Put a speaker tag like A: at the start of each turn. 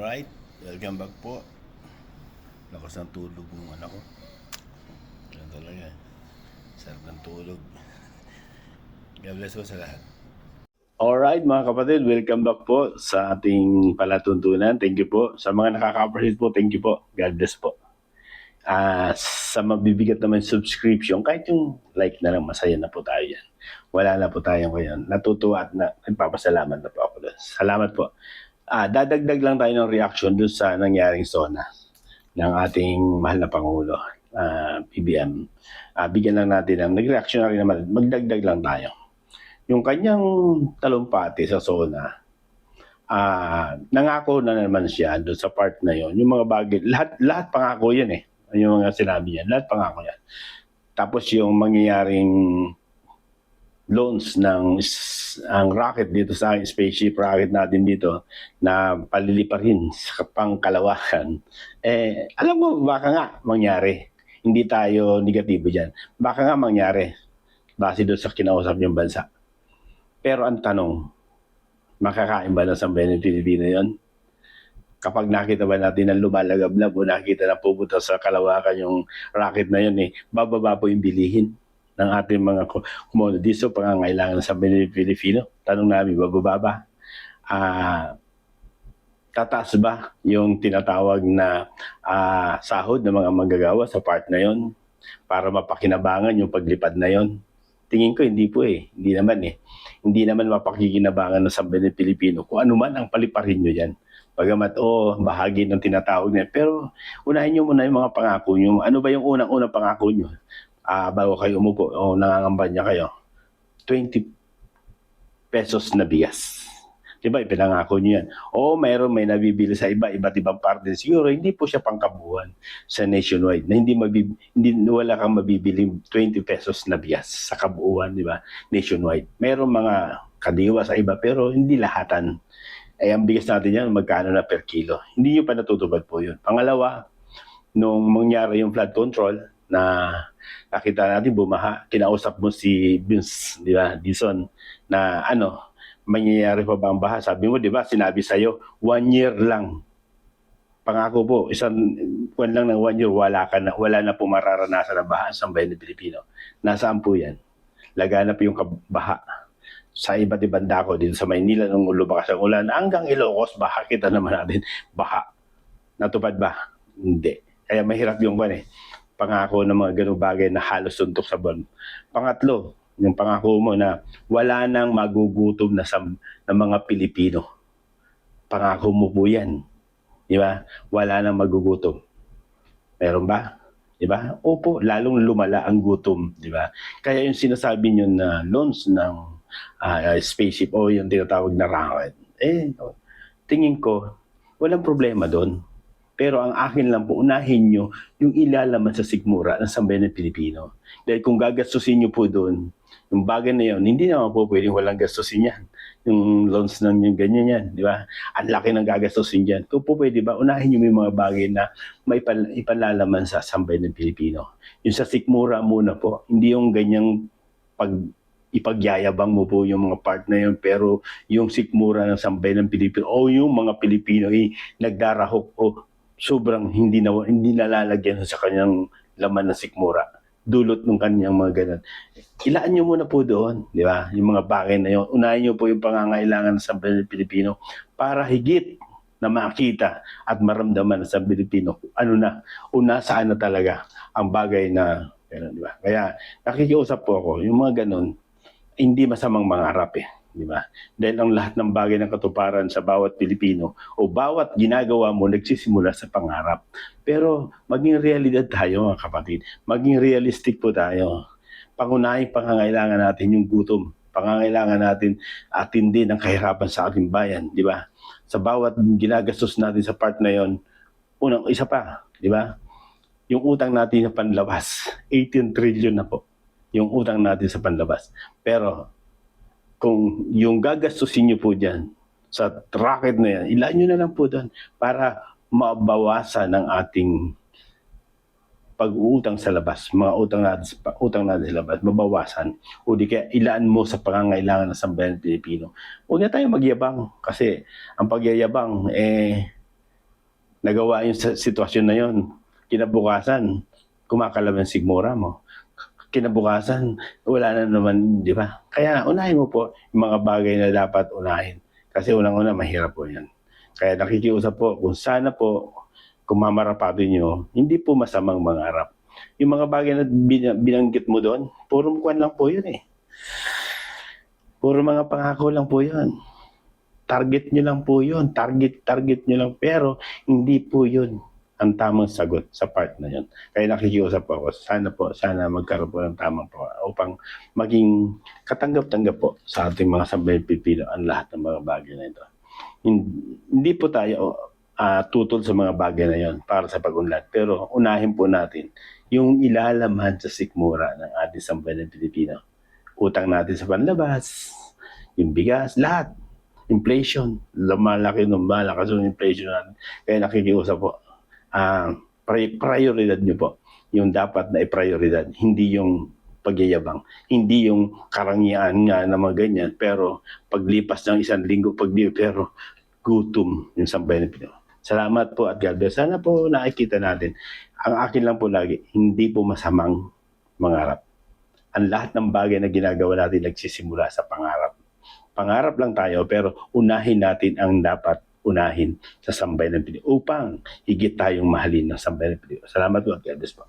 A: Alright, welcome back po. Lakas ng tulog ng anak ko. Yan talaga. Sarap ng tulog. God bless po sa lahat. Alright mga kapatid, welcome back po sa ating palatuntunan. Thank you po. Sa mga nakaka-appreciate po, thank you po. God bless po. Sa mabibigat naman subscription, kahit yung like na lang, masaya na po tayo yan. Wala na po tayo ngayon. Natutuwa at nagpapasalamat na po ako doon. Salamat po. Dadagdag lang tayo ng reaction doon sa nangyaring SONA ng ating mahal na Pangulo, PBM. Bigyan lang natin ng nag-reaction na rin naman. Magdagdag lang tayo. Yung kanyang talumpati sa SONA, nangako na naman siya doon sa part na yon. Yung mga bagay, lahat pangako yan eh. Yung mga sinabi niya, lahat pangako yan. Tapos yung mangyayaring launch ng ang rocket dito sa spaceship rocket natin dito na paliliparin sa pangkalawakan, alam mo, baka nga mangyari. Hindi tayo negatibo dyan. Baka nga mangyari base doon sa kinausap niyong bansa. Pero ang tanong, makakain ba ng sambayan ng Pilipino yon? Kapag nakita ba natin ang lumalagablab o nakita na pupunta sa kalawakan yung rocket na yun, bababa po yung bilihin ng ating mga commodities o pangangailangan sa Pilipino. Tanong namin, bababa ba? Tataas ba yung tinatawag na sahod ng mga manggagawa sa part na yon para mapakinabangan yung paglipad na yon? Tingin ko hindi po eh. Hindi naman eh. Hindi naman mapakikinabangan ng sambayan ng Pilipino kung ano man ang paliparin nyo dyan. Bagamat, bahagi ng tinatawag niya. Pero unahin nyo muna yung mga pangako nyo. Ano ba yung unang-unang pangako nyo? Bago kayo umupo o nangangambanya kayo, 20 pesos na bigas. Diba, ipinangako nyo yan. May nabibili sa iba't ibang parte. Siguro, hindi po siya pangkabuuan sa nationwide. Na wala kang mabibili 20 pesos na bigas sa kabuuan, di ba? Nationwide. Mayroong mga kadiwa sa iba, pero hindi lahatan. Ang bigas natin yan, magkano na per kilo. Hindi nyo pa natutupad po yun. Pangalawa, nung mangyari yung flood control, na nakita natin bumaha, kinausap mo si Vince, di ba, Dison, na mangyayari pa ba ang baha? Sabi mo, di ba, sinabi sa'yo, 1 year lang. Pangako po, isang buwan lang ng 1 year, wala na po mararanasan ng baha sa bayan ng Pilipino. Nasaan po yan? Laganap yung baha sa iba't ibang dako dito sa Maynila nung lumakas ang ulan hanggang Ilocos, baha kita naman natin, baha. Natupad ba? Hindi. Kaya mahirap yung pangako ng mga ganung bagay na halos suntok sa buwan. Pangatlo, yung pangako mo na wala nang magugutom na mga Pilipino. Pangako mo po yan. Di ba? Wala nang magugutom. Meron ba? Di ba? Opo, lalong lumala ang gutom. Di ba? Kaya yung sinasabi nyo na launch ng spaceship o yung tinatawag na rocket, tingin ko, walang problema doon. Pero ang akin lang po, unahin nyo yung ilalaman sa sikmura ng sambayan ng Pilipino. Dahil kung gagastusin nyo po doon, yung bagay na yun, hindi naman po pwedeng walang gastusin yan. Yung loans ng yung ganyan yan, di ba? Ang laki ng gagastusin dyan. Kung po pwede ba, unahin nyo yung mga bagay na may ipalalaman sa sambayan ng Pilipino. Yung sa sikmura muna po, hindi yung ganyang ipagyayabang mo po yung mga part na yun, pero yung sikmura ng sambayan ng Pilipino o yung mga Pilipino nagdarahok o sobrang hindi nalalagyan sa kanyang laman ng sikmura. Dulot ng kanyang mga ganun. Ilaan nyo muna po doon, di ba? Yung mga bagay na yun. Unahin nyo po yung pangangailangan ng sambayan ng Pilipino para higit na makita at maramdaman sa Pilipino una saan na talaga ang bagay na ganun, di ba? Kaya nakikiusap po ako, yung mga ganun, hindi masamang mangarap di ba? Dahil ang lahat ng bagay ng katuparan sa bawat Pilipino o bawat ginagawa mo nagsisimula sa pangarap. Pero maging realidad tayo mga kapatid. Maging realistic po tayo. Pangunahing pangangailangan natin yung gutom. Pangangailangan natin atindin ang kahirapan sa ating bayan, di ba? Sa bawat ginagastos natin sa part na yon, isa pa, di ba? Yung utang natin sa panlabas, 18 trillion na po. Yung utang natin sa panlabas. Pero kung yung gagastusin nyo po dyan sa rocket na yan, ilaan nyo na lang po doon para mabawasan ng ating pag-uutang sa labas, mga utang natin sa labas, mabawasan. O di kaya ilaan mo sa pangangailangan ng sambayan Pilipino. Huwag na tayo magyabang kasi ang pagyayabang nagawa yung sitwasyon na yon. Kinabukasan, kumakalaban sigmura mo. Kinabukasan, wala na naman, di ba? Kaya unahin mo po yung mga bagay na dapat unahin. Kasi unang-una, mahirap po yan. Kaya nakikiusap po, kung sana po, kung mamarapado nyo, hindi po masamang mangarap. Yung mga bagay na binanggit mo doon, puro kwan lang po yun eh. Puro mga pangako lang po yun. Target nyo lang po yun. Target nyo lang. Pero hindi po yun ang tamang sagot sa part na yun. Kaya nakikiusap po ako. Sana magkaroon po ng tamang po upang maging katanggap-tanggap po sa ating mga sambayan Pilipino ang lahat ng mga bagay na ito. Hindi po tayo tutol sa mga bagay na yon para sa pag-unlad. Pero unahin po natin yung ilalaman sa sikmura ng ating sambayan Pilipino. Utang natin sa panlabas, yung bigas, lahat. Inflation, lumalaki ng malakas yung inflation natin. Kaya nakikiusap po, prioridad nyo po yung dapat na i-prioridad, hindi yung pagyayabang, hindi yung karangyaan nga na mga ganyan, pero paglipas ng isang linggo, pero gutom yung sambayan ng Pinoy. Salamat po at God bless. Sana po nakikita natin. Ang akin lang po lagi, hindi po masamang mangarap. Ang lahat ng bagay na ginagawa natin nagsisimula sa pangarap. Pangarap lang tayo, pero unahin natin ang dapat unahin sa sambayan ng Pinoy upang higit tayong mahalin ng sambayan ng Pinoy. Salamat po at God bless po.